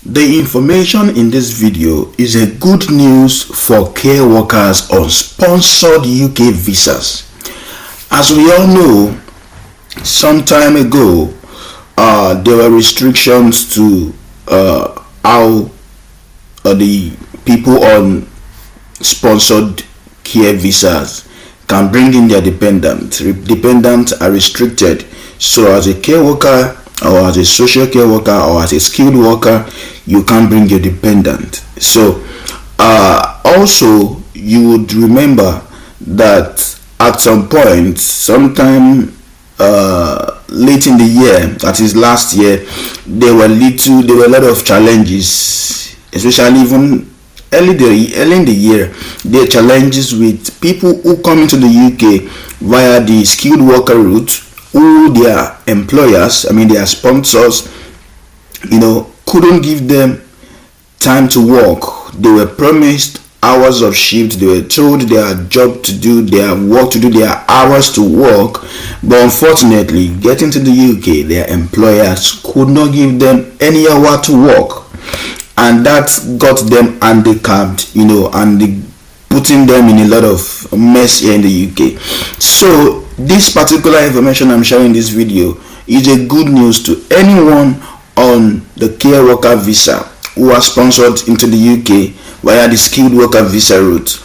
The information in this video is a good news for care workers on sponsored UK visas. As we all know, some time ago, there were restrictions to how the people on sponsored care visas can bring in their dependents. Dependents are restricted. So as a care worker, or as a social care worker, or as a skilled worker, you can't bring your dependent. So also you would remember that at some point, sometime late in the year, that is last year, there were a lot of challenges, especially even early in the year. There are challenges with people who come into the UK via the skilled worker route, who their employers, their sponsors, couldn't give them time to work. They were promised hours of shift. They were told their job to do, their work to do, their hours to work. But unfortunately, getting to the UK, their employers could not give them any hour to work. And that got them handicapped, and putting them in a lot of mess here in the UK. So this particular information I'm sharing in this video is a good news to anyone on the care worker visa who are sponsored into the UK via the skilled worker visa route.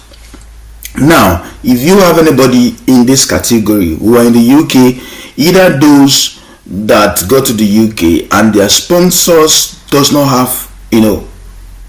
Now, if you have anybody in this category who are in the UK, either those that go to the UK and their sponsors does not have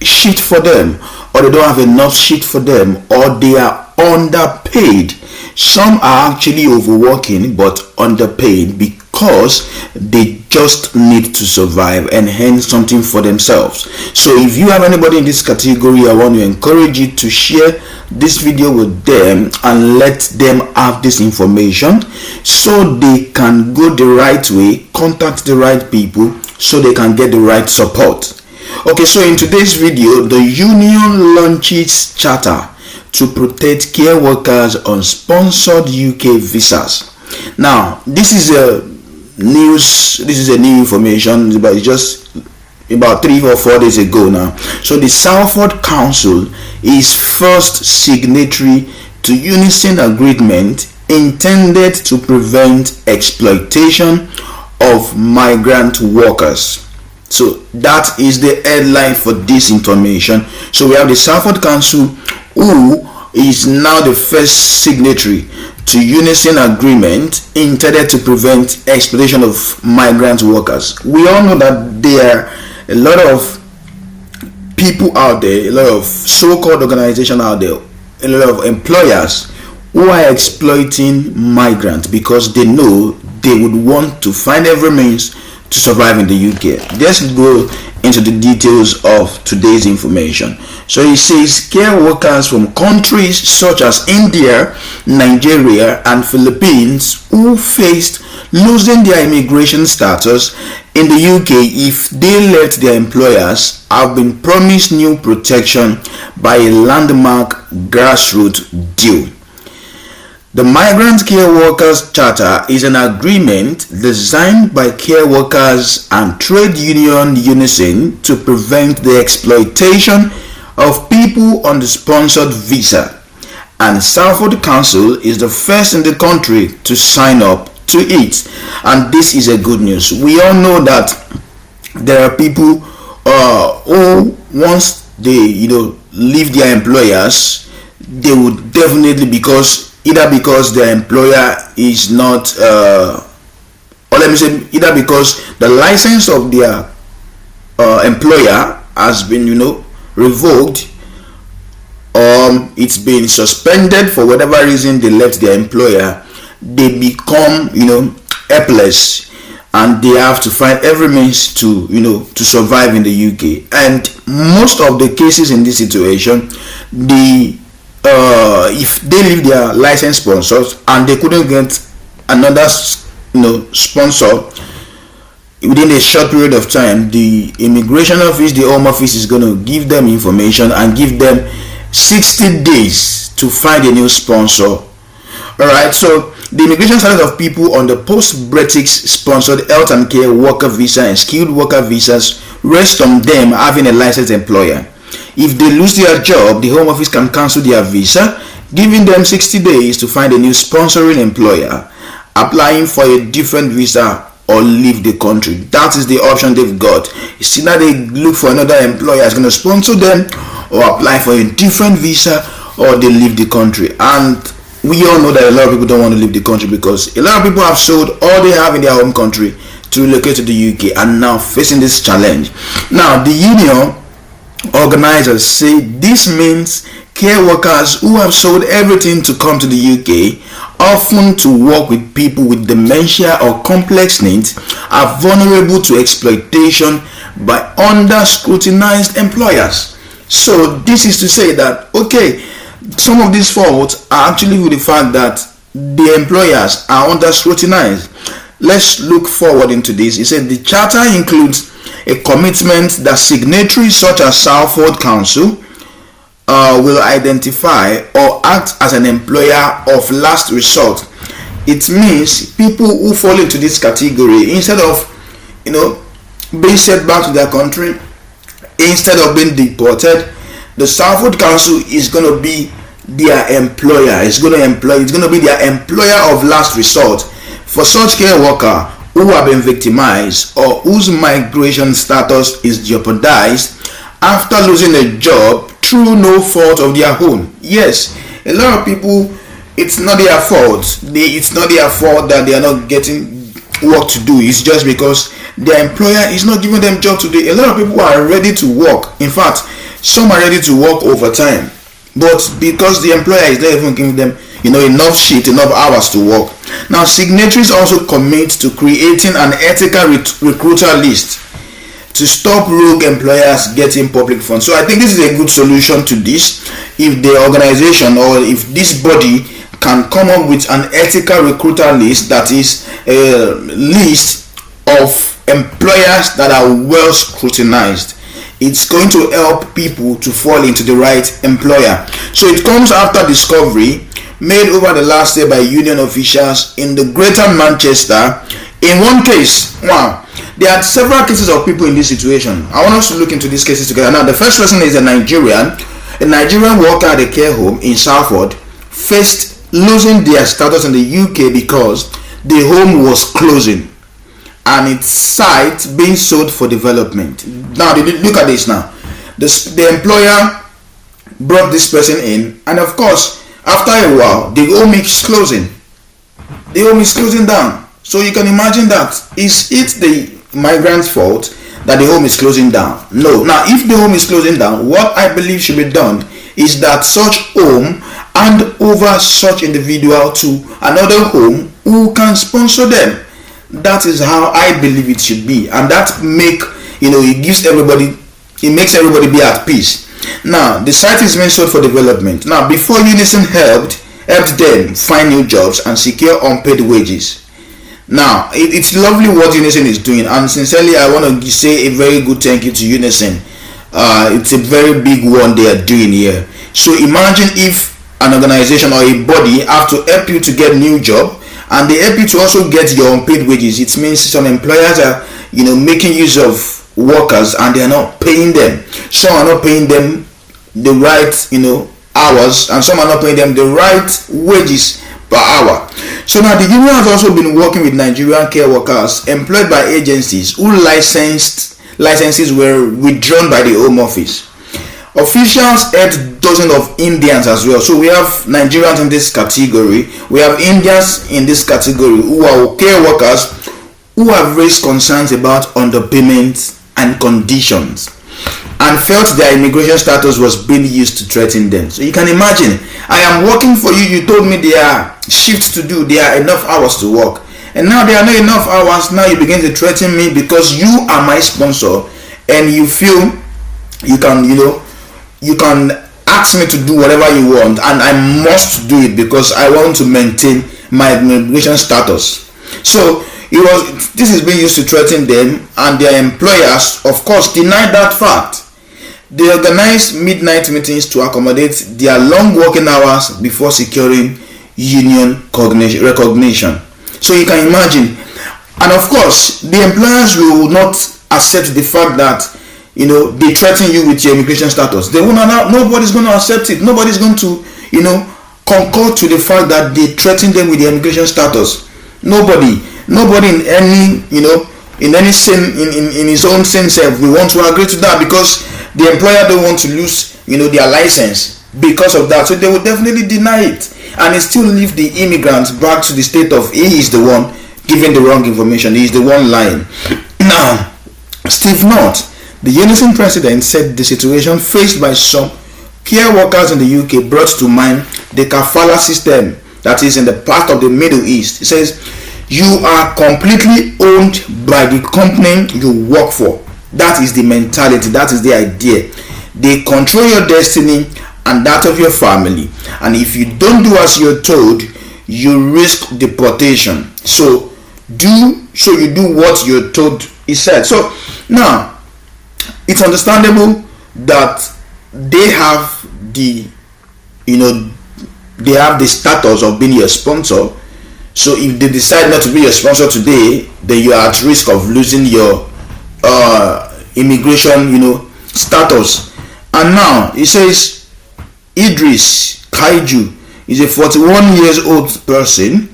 sheet for them, or they don't have enough sheet for them, or they are underpaid. Some are actually overworking but underpaid because they just need to survive and earn something for themselves. So if you have anybody in this category, I want to encourage you to share this video with them and let them have this information so they can go the right way, contact the right people, so they can get the right support. Okay, so in today's video, the union launches charter to protect care workers on sponsored UK visas. Now, this is a new information, but it's just about 3 or 4 days ago now. So the Salford Council is first signatory to unison agreement intended to prevent exploitation of migrant workers. So that is the headline for this information. So we have the Salford Council, who is now the first signatory to unison agreement intended to prevent exploitation of migrant workers. We all know that there are a lot of people out there, a lot of so-called organizations out there, a lot of employers who are exploiting migrants because they know they would want to find every means to survive in the UK. Let's go into the details of today's information. So it says care workers from countries such as India, Nigeria, and Philippines who faced losing their immigration status in the UK if they left their employers have been promised new protection by a landmark grassroots deal. The Migrant Care Workers Charter is an agreement designed by care workers and trade union unison to prevent the exploitation of people on the sponsored visa, and Salford Council is the first in the country to sign up to it. And this is a good news. We all know that there are people who once they leave their employers, they would definitely either because their employer is not either because the license of their employer has been revoked, or it's been suspended for whatever reason they left their employer. They become helpless, and they have to find every means to survive in the UK. And most of the cases in this situation, if they leave their licensed sponsors and they couldn't get another sponsor within a short period of time, the immigration office, the home office, is going to give them information and give them 60 days to find a new sponsor. All right, so the immigration status of people on the post-Brexit sponsored health and care worker visa and skilled worker visas rests on them having a licensed employer. If they lose their job, the Home Office can cancel their visa, giving them 60 days to find a new sponsoring employer, applying for a different visa, or leave the country. That is the option they've got. It's either they look for another employer that's going to sponsor them, or apply for a different visa, or they leave the country. And we all know that a lot of people don't want to leave the country because a lot of people have sold all they have in their home country to relocate to the UK and now facing this challenge. Now, the union organizers say this means care workers who have sold everything to come to the UK, often to work with people with dementia or complex needs, are vulnerable to exploitation by under-scrutinized employers. So this is to say that, okay, some of these faults are actually with the fact that the employers are under-scrutinized. Let's look forward into this. It said the charter includes a commitment that signatories such as Salford Council will identify or act as an employer of last resort. It means people who fall into this category, instead of being sent back to their country, instead of being deported, the Salford Council is going to be their employer. It's going to be their employer of last resort for such care worker who have been victimized or whose migration status is jeopardized after losing a job through no fault of their own. Yes, a lot of people, it's not their fault. It's not their fault that they are not getting work to do. It's just because their employer is not giving them job to do. A lot of people are ready to work. In fact, some are ready to work overtime, but because the employer is not even giving them enough hours to work. Now, signatories also commit to creating an ethical recruiter list to stop rogue employers getting public funds. So I think this is a good solution to this. If the organization or if this body can come up with an ethical recruiter list, that is a list of employers that are well scrutinized, it's going to help people to fall into the right employer. So it comes after discovery made over the last year by union officials in the Greater Manchester. In one case, there are several cases of people in this situation. I want us to look into these cases together. Now, the first person is a Nigerian worker at a care home in Salford faced losing their status in the UK because the home was closing and its site being sold for development. Now, look at this now. The employer brought this person in, and of course, after a while, the home is closing. The home is closing down. So you can imagine that. Is it the migrant's fault that the home is closing down? No. Now, if the home is closing down, what I believe should be done is that such home hand over such individual to another home who can sponsor them. That is how I believe it should be, and that it makes everybody be at peace. Now, the site is being sold for development. Now, before Unison helped them find new jobs and secure unpaid wages. Now, it's lovely what Unison is doing, and sincerely, I want to say a very good thank you to Unison. It's a very big one they are doing here. So imagine if an organization or a body have to help you to get new job, and they help you to also get your unpaid wages. It means some employers are making use of workers and they are not paying them. Some are not paying them the right hours, and some are not paying them the right wages per hour. So now the union has also been working with Nigerian care workers employed by agencies whose licenses were withdrawn by the Home Office. Officials had dozens of Indians as well. So we have Nigerians in this category. We have Indians in this category who are care workers who have raised concerns about underpayment and conditions and felt their immigration status was being used to threaten them. So you can imagine, I am working for you. You told me there are shifts to do. There are enough hours to work. And now there are not enough hours. Now you begin to threaten me because you are my sponsor and you feel you can ask me to do whatever you want, and I must do it because I want to maintain my immigration status. So this is being used to threaten them, and their employers, of course, denied that fact. They organized midnight meetings to accommodate their long working hours before securing union recognition. So you can imagine, and of course, the employers will not accept the fact that they threaten you with your immigration status. They won't allow. Nobody's going to accept it. Nobody's going to concur to the fact that they threaten them with their immigration status. Nobody in any in his own sane self will want to agree to that, because the employer don't want to lose their license because of that. So they will definitely deny it, and it still leave the immigrant back to the state of he is the one giving the wrong information. He is the one lying. Now, Steve Knott, the Unison president, said the situation faced by some care workers in the UK brought to mind the kafala system that is in the part of the Middle East. It says, you are completely owned by the company you work for. That is the mentality. That is the idea. They control your destiny and that of your family. And if you don't do as you're told, you risk deportation. So you do what you're told, he said. So now, it's understandable that they have the status of being your sponsor. So if they decide not to be your sponsor today, then you are at risk of losing your immigration status. And now it says Idris Kaiju is a 41 years old person,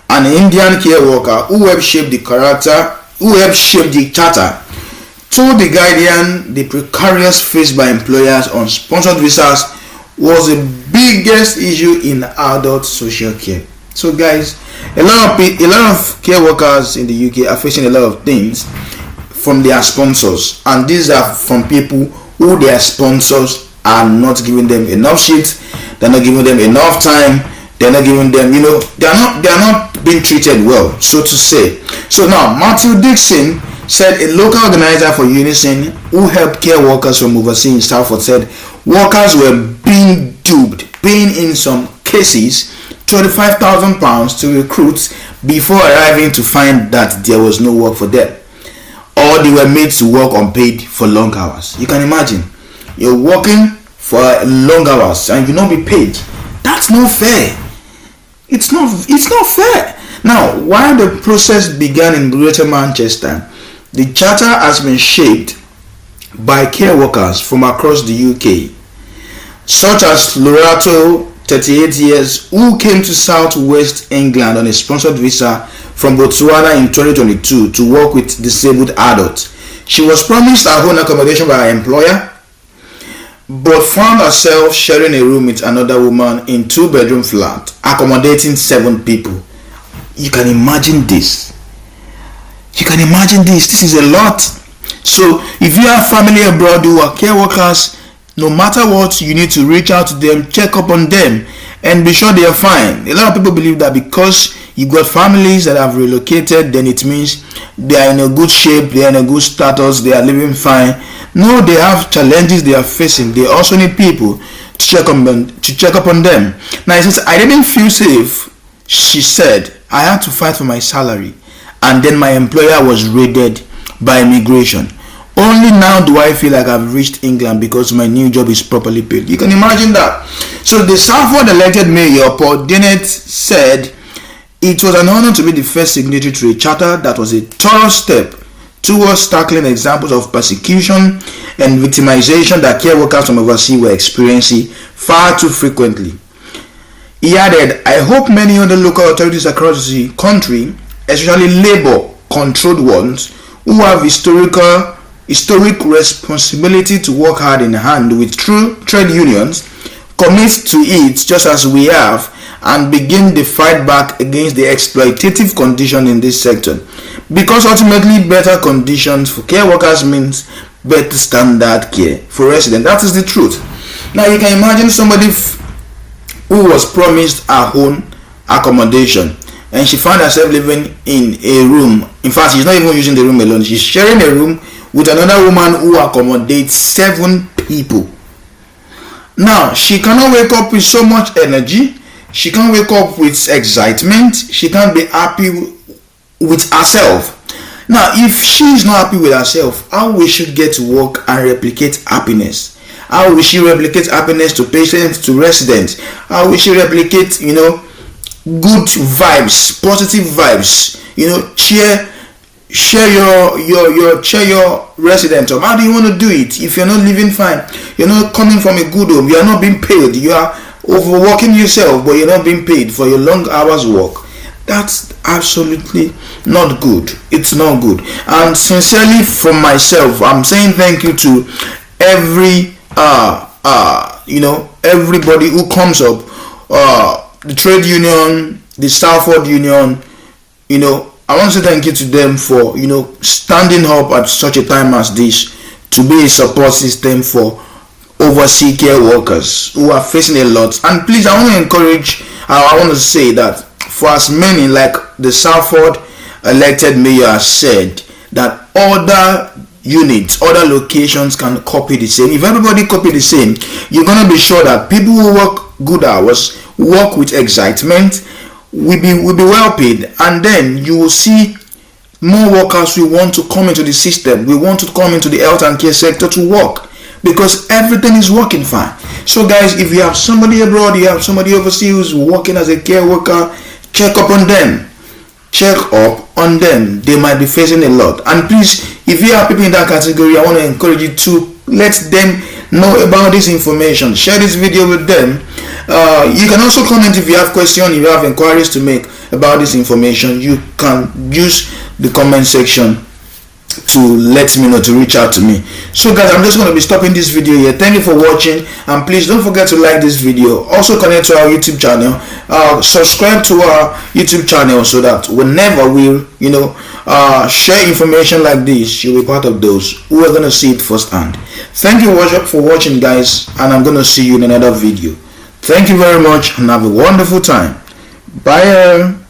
an Indian care worker who helped shape the charter, told The Guardian the precarious faced by employers on sponsored visas was the biggest issue in adult social care. So guys, a lot of care workers in the UK are facing a lot of things from their sponsors, and these are from people who their sponsors are not giving them enough shit, they're not giving them enough time, they're not giving them, they are not being treated well, so to say. So now, Matthew Dixon said, a local organizer for Unison who helped care workers from overseas in Salford, said workers were being duped, paying in some cases £25,000 to recruits before arriving to find that there was no work for them, or they were made to work unpaid for long hours. You can imagine, you're working for long hours and you not be paid. That's not fair. It's not fair. Now, while the process began in Greater Manchester, the charter has been shaped by care workers from across the UK, such as Lorato, 38 years, who came to Southwest England on a sponsored visa from Botswana in 2022 to work with disabled adults. She was promised her own accommodation by her employer, but found herself sharing a room with another woman in 2-bedroom flat, accommodating 7 people. You can imagine this. This is a lot. So if you have family abroad who are care workers, no matter what, you need to reach out to them, check up on them, and be sure they are fine. A lot of people believe that because you got families that have relocated, then it means they are in a good shape, they are in a good status, they are living fine. No, they have challenges they are facing. They also need people to check up on them. Now, since I didn't feel safe, she said, I had to fight for my salary, and then my employer was raided by immigration. Only now do I feel like I've reached England because my new job is properly paid. You can imagine that. So the Salford elected mayor, Paul Dennett, said it was an honor to be the first signatory to a charter that was a thorough step towards tackling examples of persecution and victimization that care workers from overseas were experiencing far too frequently. He added, I hope many other local authorities across the country, especially labor-controlled ones, who have historic responsibility to work hand in hand with true trade unions, commit to it just as we have, and begin the fight back against the exploitative condition in this sector. Because ultimately better conditions for care workers means better standard care for residents. That is the truth. Now you can imagine somebody who was promised her own accommodation, and she found herself living in a room. In fact, she's not even using the room alone. She's sharing a room with another woman who accommodates 7 people. Now, she cannot wake up with so much energy. She can't wake up with excitement. She can't be happy with herself. Now, if she is not happy with herself, how will she get to work and replicate happiness? How will she replicate happiness to patients, to residents? How will she replicate, good vibes, positive vibes, cheer share your resident home. How do you want to do it? If you're not living fine, you're not coming from a good home, you are not being paid, you are overworking yourself, but you're not being paid for your long hours work, that's absolutely not good. It's not good. And sincerely from myself, I'm saying thank you to every everybody who comes up, the trade union, the Stafford union. I want to say thank you to them for standing up at such a time as this to be a support system for overseas care workers who are facing a lot. And please, I want to encourage, I want to say that for as many, like the Stafford elected mayor has said, that other units, other locations can copy the same. If everybody copy the same, you're going to be sure that people who work good hours, work with excitement, will be well paid, and then you will see more workers who want to come into the system. We want to come into the health and care sector to work because everything is working fine. So guys, if you have somebody abroad, you have somebody overseas who's working as a care worker, check up on them. They might be facing a lot. And please, if you have people in that category, I want to encourage you to let them know about this information. Share this video with them. You can also comment if you have questions, if you have inquiries to make about this information. You can use the comment section to let me know, to reach out to me. So guys, I'm just going to be stopping this video here. Thank you for watching, and please don't forget to like this video. Also connect to our YouTube channel, subscribe to our YouTube channel, so that whenever we share information like this, you'll be part of those who are going to see it firsthand. Thank you for watching, guys, and I'm going to see you in another video. Thank you very much, and have a wonderful time. Bye.